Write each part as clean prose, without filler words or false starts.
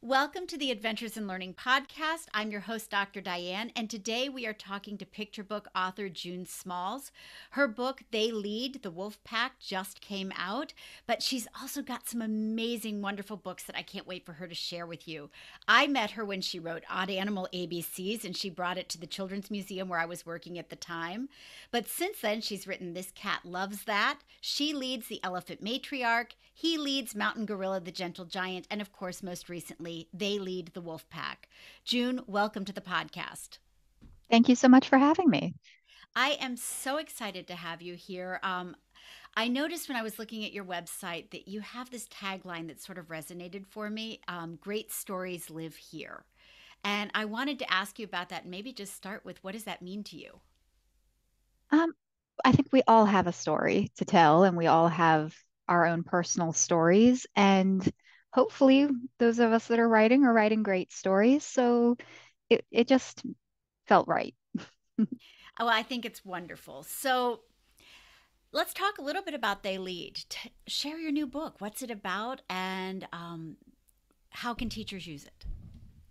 Welcome to the Adventures in Learning podcast. I'm your host, Dr. Diane, and today we are talking to picture book author June Smalls. Her book, They Lead, The Wolf Pack, just came out, but she's also got some amazing, wonderful books that I can't wait for her to share with you. I met her when she wrote Odd Animal ABCs, and she brought it to the Children's Museum where I was working at the time. But since then, she's written This Cat Loves That, She Leads the Elephant Matriarch, He Leads Mountain Gorilla, the Gentle Giant, and of course, most recently, They Lead the Wolf Pack. June, welcome to the podcast. Thank you so much for having me. I am so excited to have you here. I noticed when I was looking at your website that you have this tagline that sort of resonated for me. Great stories live here. And I wanted to ask you about that and maybe just start with what does that mean to you? Um, I think we all have a story to tell, and we all have our own personal stories. And hopefully, those of us that are writing great stories. So it just felt right. Oh, I think it's wonderful. So let's talk a little bit about They Lead. Share your new book. What's it about and how can teachers use it?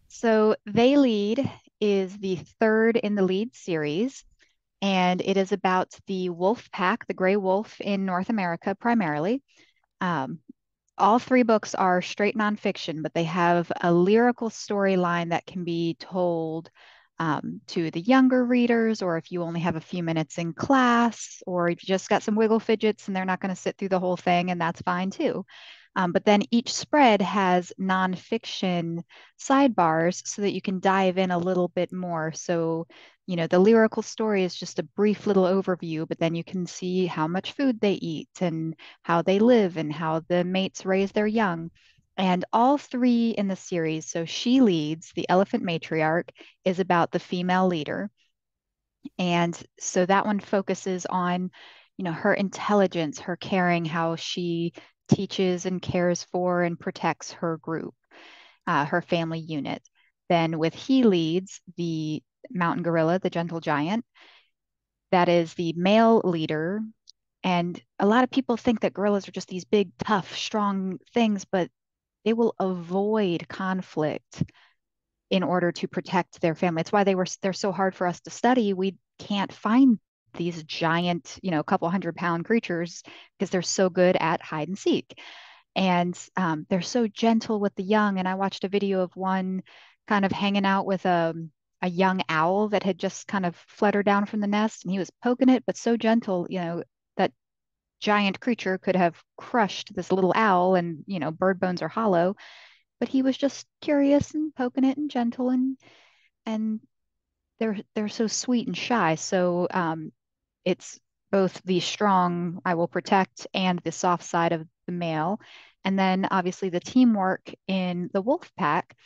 So They Lead is the third in the lead series, and it is about the wolf pack, the gray wolf in North America primarily. Um, all three books are straight nonfiction, but they have a lyrical storyline that can be told to the younger readers, or if you only have a few minutes in class, or if you just got some wiggle fidgets and they're not going to sit through the whole thing, and that's fine too. But then each spread has nonfiction sidebars so that you can dive in a little bit more. So, the lyrical story is just a brief little overview, but then you can see how much food they eat and how they live and how the mates raise their young. And all three in the series, so She Leads, the elephant matriarch, is about the female leader. And so that one focuses on, her intelligence, her caring, how she teaches and cares for and protects her group, her family unit. Then with He Leads, the mountain gorilla, the gentle giant, that is the male leader. And a lot of people think that gorillas are just these big, tough, strong things, but they will avoid conflict in order to protect their family. It's why they're so hard for us to study. We can't find these giant, couple 100-pound creatures because they're so good at hide and seek. And they're so gentle with the young. And I watched a video of one kind of hanging out with a young owl that had just kind of fluttered down from the nest, and he was poking it, but so gentle, that giant creature could have crushed this little owl, and bird bones are hollow, but he was just curious and poking it and gentle, and they're so sweet and shy. So it's both the strong I will protect and the soft side of the male. And then obviously the teamwork in the wolf pack.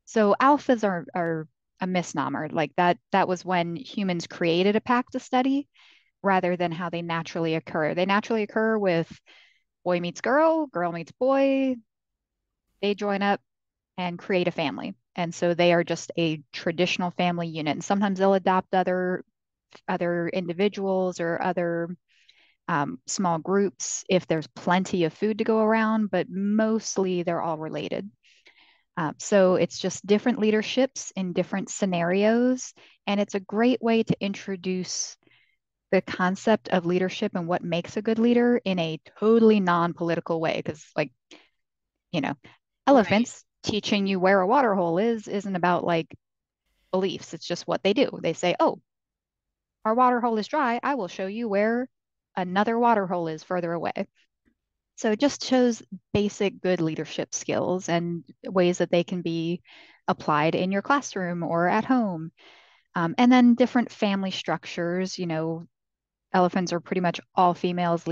So alphas are a misnomer. Like that was when humans created a pack to study rather than how they naturally occur. They naturally occur with boy meets girl, girl meets boy, they join up and create a family. And so they are just a traditional family unit. And sometimes they'll adopt other individuals or other small groups if there's plenty of food to go around, but mostly they're all related. So it's just different leaderships in different scenarios. And it's a great way to introduce the concept of leadership and what makes a good leader in a totally non-political way. Because, like, you know, Right. elephants teaching you where a water hole is isn't about like beliefs. It's just what they do. They say, oh, our water hole is dry. I will show you where another water hole is further away. So it just shows basic good leadership skills and ways that they can be applied in your classroom or at home. And then different family structures. Elephants are pretty much all females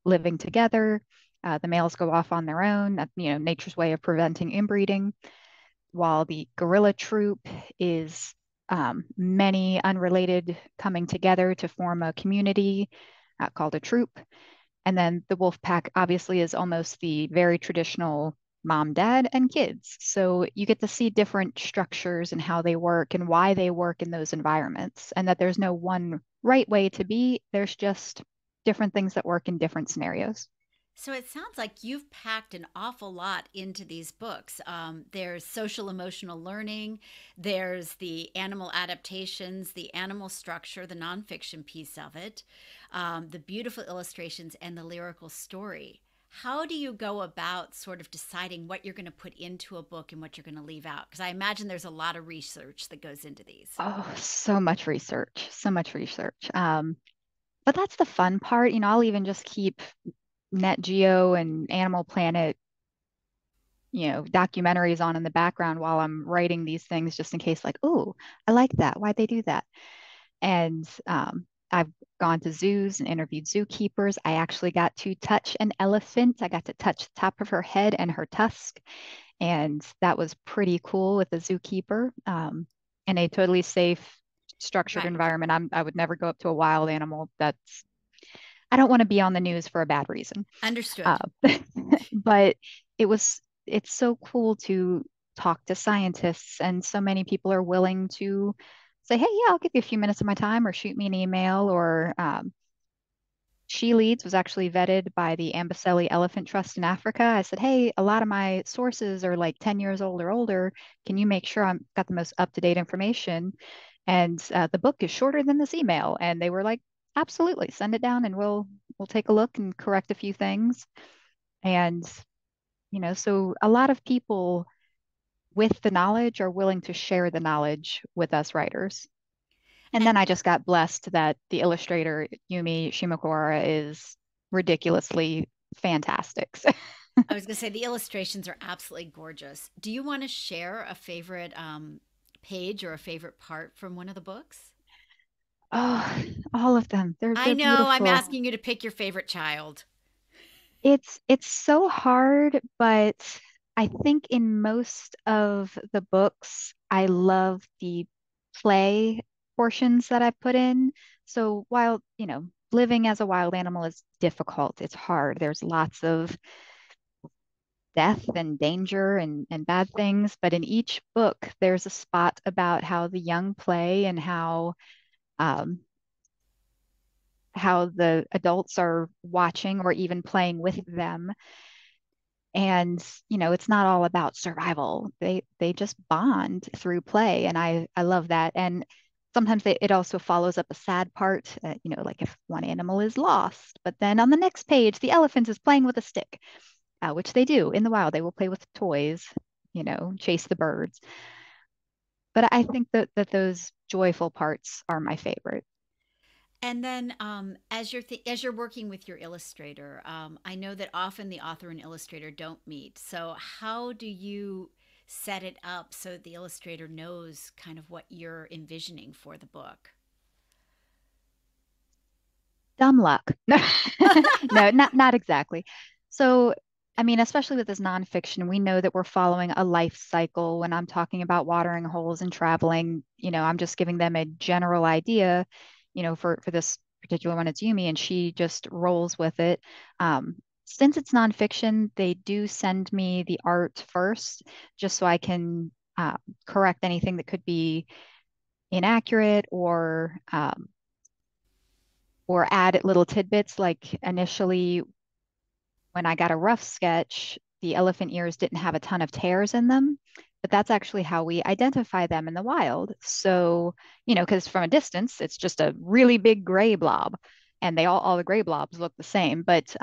living together. The males go off on their own. That's, nature's way of preventing inbreeding. While the gorilla troop is many unrelated coming together to form a community called a troop. And then the wolf pack obviously is almost the very traditional mom, dad, and kids. So you get to see different structures and how they work and why they work in those environments, and that there's no one right way to be. There's just different things that work in different scenarios. So it sounds like you've packed an awful lot into these books. There's social emotional learning, there's the animal adaptations, the animal structure, the nonfiction piece of it, the beautiful illustrations, and the lyrical story. How do you go about sort of deciding what you're going to put into a book and what you're going to leave out? Because I imagine there's a lot of research that goes into these. Oh, so much research, so much research. But that's the fun part. I'll even just keep Net Geo and Animal Planet, documentaries on in the background while I'm writing these things, just in case, like, oh, I like that. Why'd they do that? And I've gone to zoos and interviewed zookeepers. I actually got to touch an elephant. I got to touch the top of her head and her tusk, and that was pretty cool with a zookeeper, in a totally safe, structured Right. environment. I would never go up to a wild animal. I don't want to be on the news for a bad reason. Uh, Understood. but it's so cool to talk to scientists, and so many people are willing to say, hey, yeah, I'll give you a few minutes of my time, or shoot me an email, or She Leads was actually vetted by the Amboseli Elephant Trust in Africa. I said, hey, a lot of my sources are like 10 years old or older. Can you make sure I've got the most up-to-date information? And the book is shorter than this email. And they were like, absolutely, send it down and we'll take a look and correct a few things. And, so a lot of people with the knowledge are willing to share the knowledge with us writers. And And then I just got blessed that the illustrator, Yumi Shimokura, is ridiculously fantastic. I was going to say the illustrations are absolutely gorgeous. Do you want to share a favorite page or a favorite part from one of the books? Oh, all of them. They're I they're know I'm beautiful. asking you to pick your favorite child. It's so hard, but I think in most of the books, I love the play portions that I put in. So while, living as a wild animal is difficult, it's hard. There's lots of death and danger and bad things. But in each book, there's a spot about how the young play and um, how the adults are watching or even playing with them. And it's not all about survival. They just bond through play, and I love that. And sometimes it also follows up a sad part, like if one animal is lost, but then on the next page the elephant is playing with a stick, which they do in the wild. They will play with toys, chase the birds. But I think that those joyful parts are my favorite. And then, as you're working with your illustrator, I know that often the author and illustrator don't meet. So, how do you set it up so that the illustrator knows kind of what you're envisioning for the book? Dumb luck. No, not exactly. So, I mean, especially with this nonfiction, we know that we're following a life cycle. When I'm talking about watering holes and traveling, I'm just giving them a general idea, for this particular one, it's Yumi, and she just rolls with it. Since it's nonfiction, they do send me the art first, just so I can correct anything that could be inaccurate, or add little tidbits. Like initially, when I got a rough sketch, the elephant ears didn't have a ton of tears in them, but that's actually how we identify them in the wild. So, because from a distance, it's just a really big gray blob, and all the gray blobs look the same. But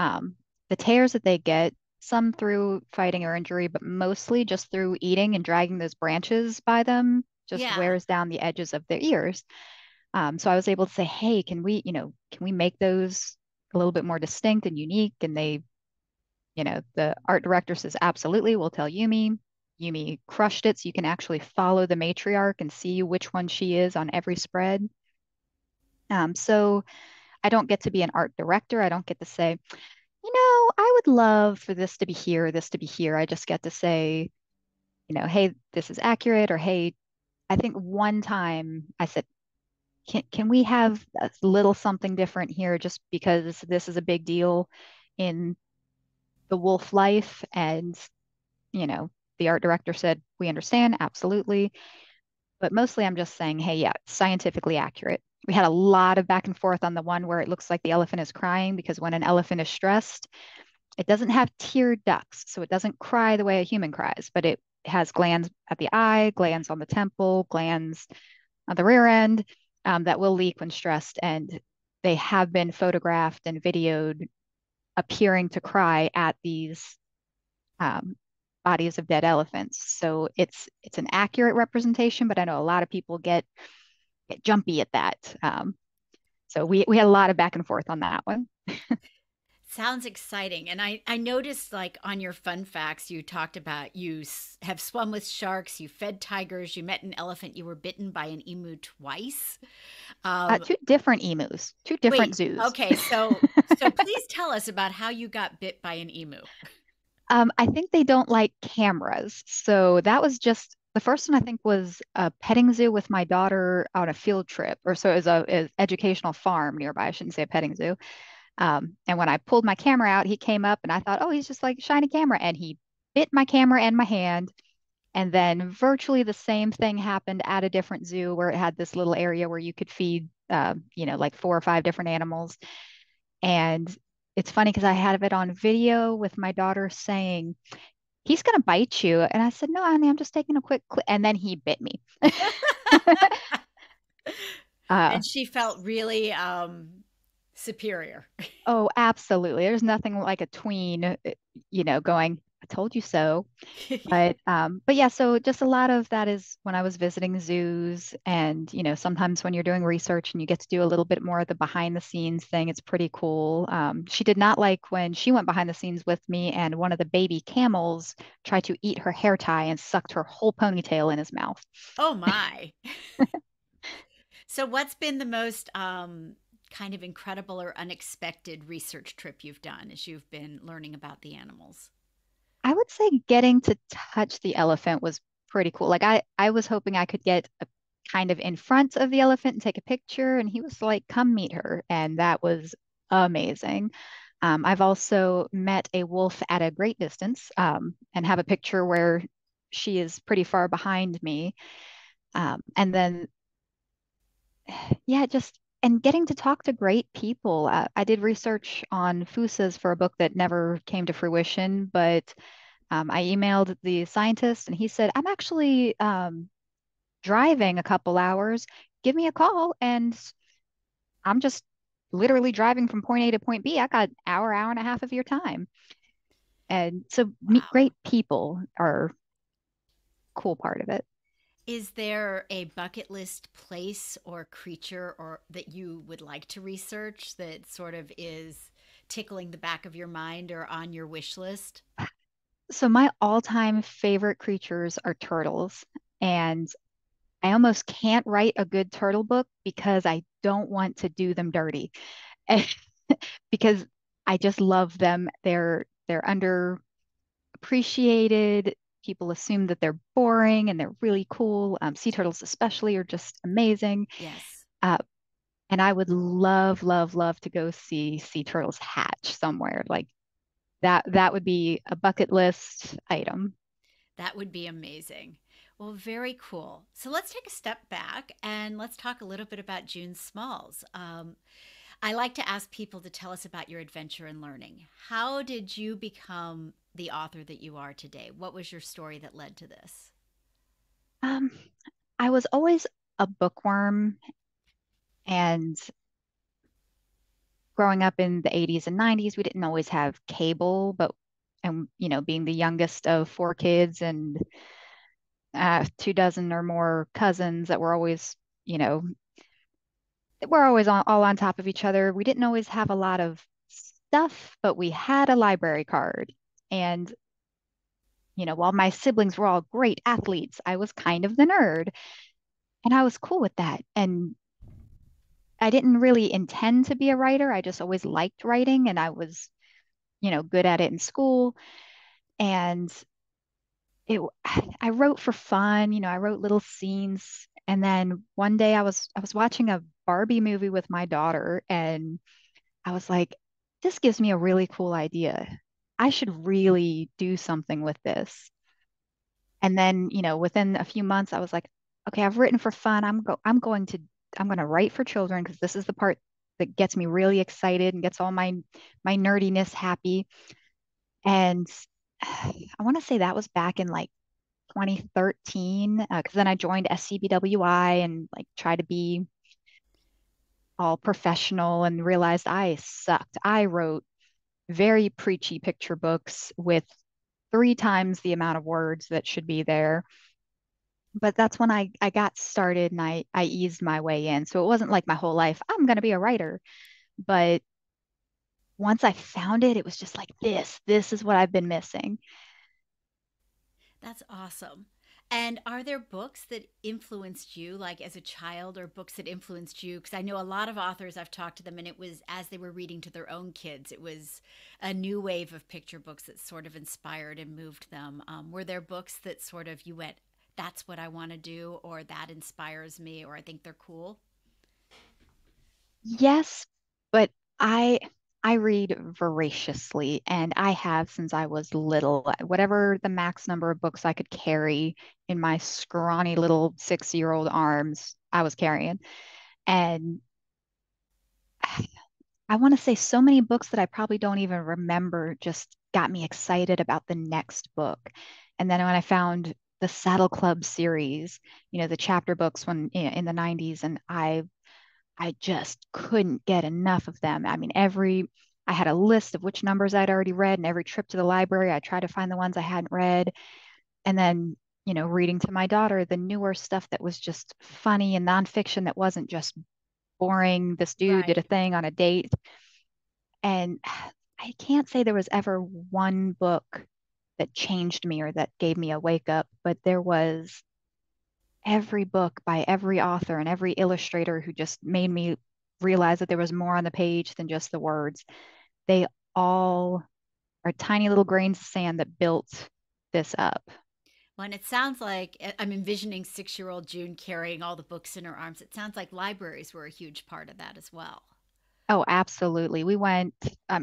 the tears that they get, some through fighting or injury, but mostly just through eating and dragging those branches by them, just Yeah. wears down the edges of their ears. So I was able to say, hey, can we make those a little bit more distinct and unique? And the art director says, absolutely, we'll tell Yumi. Yumi crushed it. So you can actually follow the matriarch and see which one she is on every spread. So I don't get to be an art director. I don't get to say, I would love for this to be here, this to be here. I just get to say, hey, this is accurate. Or, hey, I think one time I said, can we have a little something different here just because this is a big deal in the wolf life? And, you know, the art director said, we understand, absolutely. But mostly I'm just saying, hey, yeah, it's scientifically accurate. We had a lot of back and forth on the one where it looks like the elephant is crying, because when an elephant is stressed, It doesn't have tear ducts, so it doesn't cry the way a human cries, but it has glands at the eye, glands on the temple, glands on the rear end that will leak when stressed. And they have been photographed and videoed appearing to cry at these um, bodies of dead elephants. So it's an accurate representation, but I know a lot of people get jumpy at that. So we had a lot of back and forth on that one. Sounds exciting. And I noticed, like, on your fun facts, you talked about have swum with sharks, you fed tigers, you met an elephant, you were bitten by an emu twice. Um, Two different emus, two different Wait, zoos. okay, so please tell us about how you got bit by an emu. I think they don't like cameras. So that was just the first one, I think, was a petting zoo with my daughter on a field trip, or so it was a educational farm nearby. I shouldn't say a petting zoo. And when I pulled my camera out, he came up and I thought, oh, he's just like a shiny camera. And he bit my camera and my hand. And then virtually the same thing happened at a different zoo where it had this little area where you could feed, like 4 or 5 different animals. And it's funny because I had it on video with my daughter saying, he's going to bite you. And I said, no, honey, I'm just taking a quick clip. And then he bit me. Uh, And she felt really superior. oh, absolutely. There's nothing like a tween, going, I told you so. But yeah, so just a lot of that is when I was visiting zoos and, sometimes when you're doing research and you get to do a little bit more of the behind the scenes thing, it's pretty cool. She did not like when she went behind the scenes with me and one of the baby camels tried to eat her hair tie and sucked her whole ponytail in his mouth. Oh my. So what's been the most kind of incredible or unexpected research trip you've done as you've been learning about the animals? I would say getting to touch the elephant was pretty cool. Like I was hoping I could get a kind of in front of the elephant and take a picture, and he was like, "Come meet her," and that was amazing. I've also met a wolf at a great distance, and have a picture where she is pretty far behind me. And then, yeah, just and getting to talk to great people. I did research on fusas for a book that never came to fruition, but I emailed the scientist and he said, I'm actually driving a couple hours. Give me a call. And I'm just literally driving from point A to point B. I got an hour, hour and a half of your time. And so meet Wow. great people are a cool part of it. Is there a bucket list place or creature or that you would like to research that sort of is tickling the back of your mind or on your wish list? So my all-time favorite creatures are turtles. And I almost can't write a good turtle book because I don't want to do them dirty. Because I just love them. They're underappreciated. People assume that they're boring and they're really cool. Sea turtles especially are just amazing. Yes. Uh, and I would love, love, love to go see sea turtles hatch somewhere. Like that would be a bucket list item. That would be amazing. Well, very cool. So let's take a step back and let's talk a little bit about June Smalls. I like to ask people to tell us about your adventure in learning. How did you become the author that you are today? What was your story that led to this? Um, I was always a bookworm, and growing up in the 80s and 90s, we didn't always have cable, but and being the youngest of 4 kids and 2 dozen or more cousins that were always, you know, we're always all on top of each other. We didn't always have a lot of stuff, but we had a library card. And, while my siblings were all great athletes, I was kind of the nerd and I was cool with that. And I didn't really intend to be a writer. I just always liked writing and I was, good at it in school. And it, I wrote for fun, I wrote little scenes. And then one day I was watching a Barbie movie with my daughter and I was like, this gives me a really cool idea. I should really do something with this. And then, within a few months, I was like, okay, I've written for fun. I'm going to write for children because this is the part that gets me really excited and gets all my nerdiness happy. And I want to say that was back in like 2013, because then I joined SCBWI and like tried to be all professional and realized I sucked. I wrote very preachy picture books with 3 times the amount of words that should be there. But that's when I got started and I eased my way in. So it wasn't like my whole life, I'm going to be a writer. But once I found it, it was just like this is what I've been missing. That's awesome. And are there books that influenced you, like as a child, or books that influenced you? Because I know a lot of authors, I've talked to them, and it was as they were reading to their own kids. It was a new wave of picture books that sort of inspired and moved them. Were there books that sort of you went, that's what I want to do, or that inspires me, or I think they're cool? Yes, but I I read voraciously and I have since I was little. Whatever the max number of books I could carry in my scrawny little 6-year-old arms, I was carrying. And I want to say so many books that I probably don't even remember just got me excited about the next book. And then when I found the Saddle Club series, the chapter books when in the 90s, and I just couldn't get enough of them. I mean, I had a list of which numbers I'd already read, and every trip to the library, I tried to find the ones I hadn't read. And then, reading to my daughter the newer stuff that was just funny and nonfiction that wasn't just boring. This dude did a Right. thing on a date. And I can't say there was ever one book that changed me or that gave me a wake up, but there was every book by every author and every illustrator who just made me realize that there was more on the page than just the words. They all are tiny little grains of sand that built this up. Well, and it sounds like I'm envisioning 6-year-old June carrying all the books in her arms. It sounds like libraries were a huge part of that as well. Oh, absolutely. We went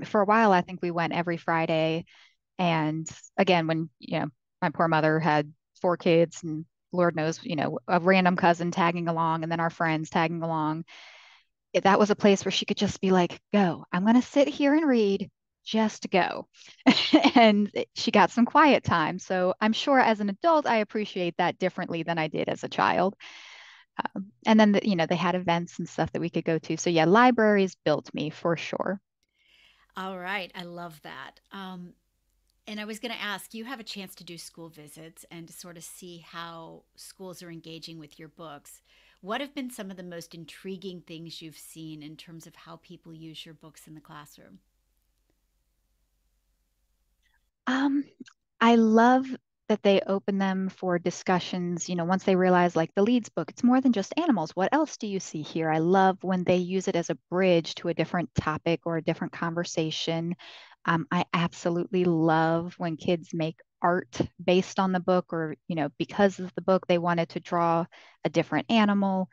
for a while. I think we went every Friday. And again, when, my poor mother had 4 kids and Lord knows, a random cousin tagging along and then our friends tagging along, that was a place where she could just be like, go, I'm going to sit here and read, just go. And she got some quiet time. So I'm sure as an adult, I appreciate that differently than I did as a child. And then, they had events and stuff that we could go to. So yeah, libraries built me for sure. All right. I love that. And I was going to ask, you have a chance to do school visits and to sort of see how schools are engaging with your books. What have been some of the most intriguing things you've seen in terms of how people use your books in the classroom? Um, I love that they open them for discussions, once they realize like the leads book, it's more than just animals. What else do you see here? I love when they use it as a bridge to a different topic or a different conversation. I absolutely love when kids make art based on the book or, because of the book, they wanted to draw a different animal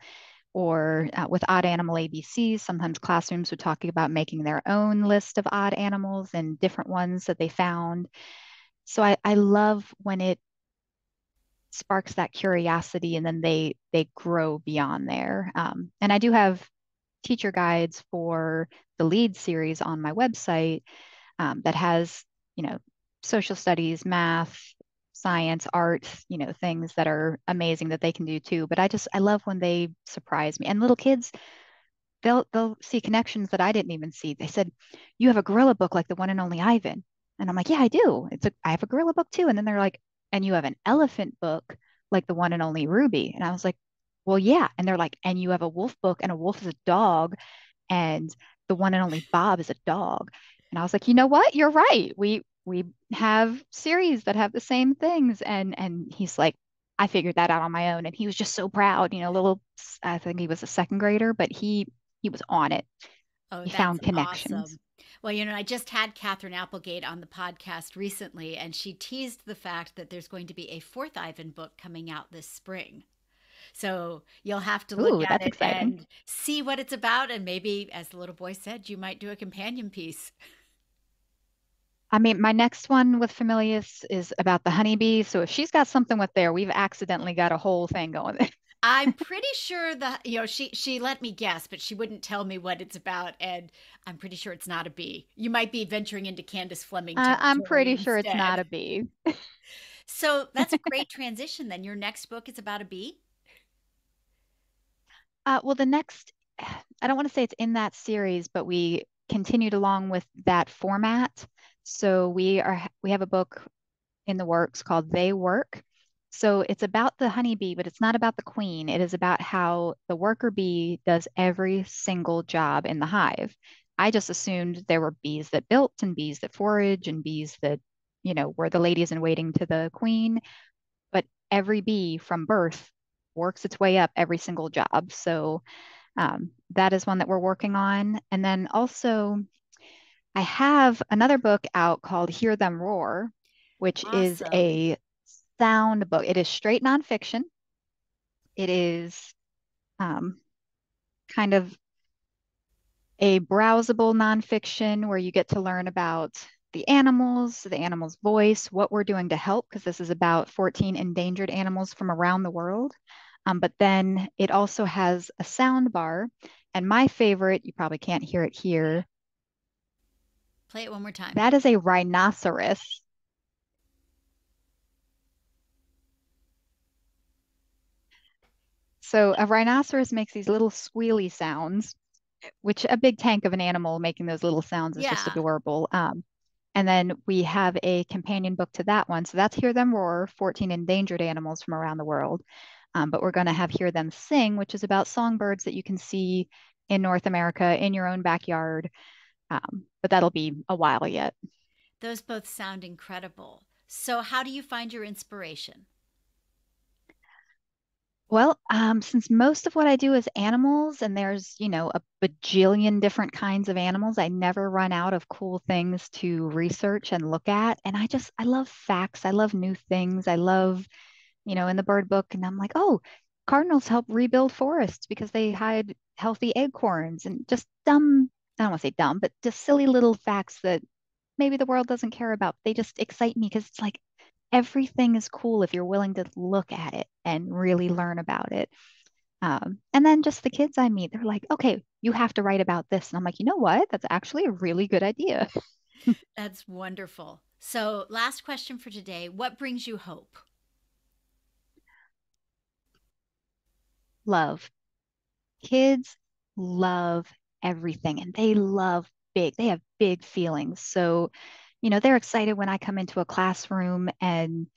or with odd animal ABCs, sometimes classrooms would talk about making their own list of odd animals and different ones that they found. So I love when it sparks that curiosity and then they grow beyond there. And I do have teacher guides for the lead series on my website that has, you know, social studies, math, science, art, things that are amazing that they can do too. But I love when they surprise me. And little kids, they'll see connections that I didn't even see. They said, "You have a gorilla book like the one and only Ivan." And I'm like, "Yeah, I do. I have a gorilla book too." And then they're like, "And you have an elephant book like the one and only Ruby." And I was like, "Well, yeah." And they're like, "And you have a wolf book and a wolf is a dog and the one and only Bob is a dog." And I was like, "You know what? You're right. We have series that have the same things." And he's like, "I figured that out on my own." And he was just so proud, little, I think he was a second grader, but he was on it. Oh, He that's found connections. awesome. Well, I just had Catherine Applegate on the podcast recently, and she teased the fact that there's going to be a fourth Ivan book coming out this spring. So you'll have to look Ooh, at that's it exciting. and see what it's about. And maybe, as the little boy said, you might do a companion piece. I mean, my next one with Familius is about the honeybee. So if she's got something with there, we've accidentally got a whole thing going. I'm pretty sure that she let me guess, but she wouldn't tell me what it's about, and I'm pretty sure it's not a bee. You might be venturing into Candace Fleming I'm territory pretty sure it's not instead. a bee. So that's a great transition. Then your next book is about a bee. Well, the next, I don't want to say it's in that series, but we continued along with that format. So we have a book in the works called They Work. So it's about the honeybee, but it's not about the queen. It is about how the worker bee does every single job in the hive. I just assumed there were bees that built and bees that forage and bees that, were the ladies in waiting to the queen. But every bee from birth works its way up every single job. So that is one that we're working on. And then also, I have another book out called Hear Them Roar, which is Awesome. a sound book. It is straight nonfiction. It is um, kind of a browsable nonfiction where you get to learn about the animal's voice, what we're doing to help, because this is about 14 endangered animals from around the world. But then it also has a sound bar. And my favorite, you probably can't hear it here, Play it one more time. that is a rhinoceros. So a rhinoceros makes these little squealy sounds, which a big tank of an animal making those little sounds is just Yeah. adorable. And then we have a companion book to that one. So that's Hear Them Roar, 14 endangered animals from around the world. But we're going to have Hear Them Sing, which is about songbirds that you can see in North America in your own backyard. But that'll be a while yet. Those both sound incredible. So, how do you find your inspiration? Well, since most of what I do is animals and there's, a bajillion different kinds of animals, I never run out of cool things to research and look at. And I love facts. I love new things. I love, in the bird book, and I'm like, oh, cardinals help rebuild forests because they hide healthy acorns and just dumb, I don't want to say dumb, but just silly little facts that maybe the world doesn't care about. They just excite me because it's like everything is cool if you're willing to look at it and really learn about it. And then just the kids I meet, they're like, okay, you have to write about this. And I'm like, you know what? That's actually a really good idea. That's wonderful. So, last question for today. What brings you hope? Love. Kids love everything and they love big, they have big feelings. So, they're excited when I come into a classroom and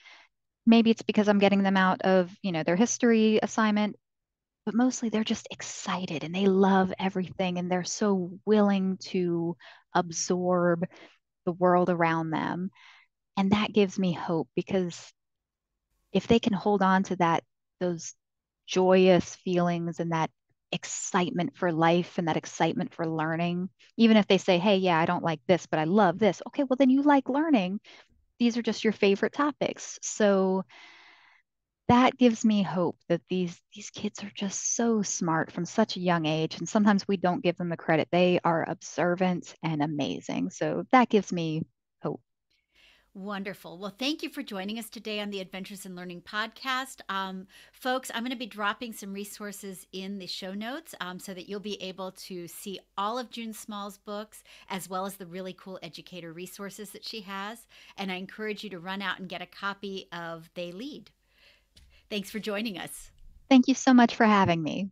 maybe it's because I'm getting them out of, their history assignment, but mostly they're just excited and they love everything and they're so willing to absorb the world around them. And that gives me hope because if they can hold on to those joyous feelings and that excitement for life and that excitement for learning, even if they say, hey, yeah, I don't like this, but I love this. Okay, well, then you like learning. These are just your favorite topics. So that gives me hope that these kids are just so smart from such a young age. And sometimes we don't give them the credit. They are observant and amazing. So that gives me hope. Wonderful. Well, thank you for joining us today on the Adventures in Learning podcast. Folks, I'm going to be dropping some resources in the show notes so that you'll be able to see all of June Small's books as well as the really cool educator resources that she has. And I encourage you to run out and get a copy of They Lead. Thanks for joining us. Thank you so much for having me.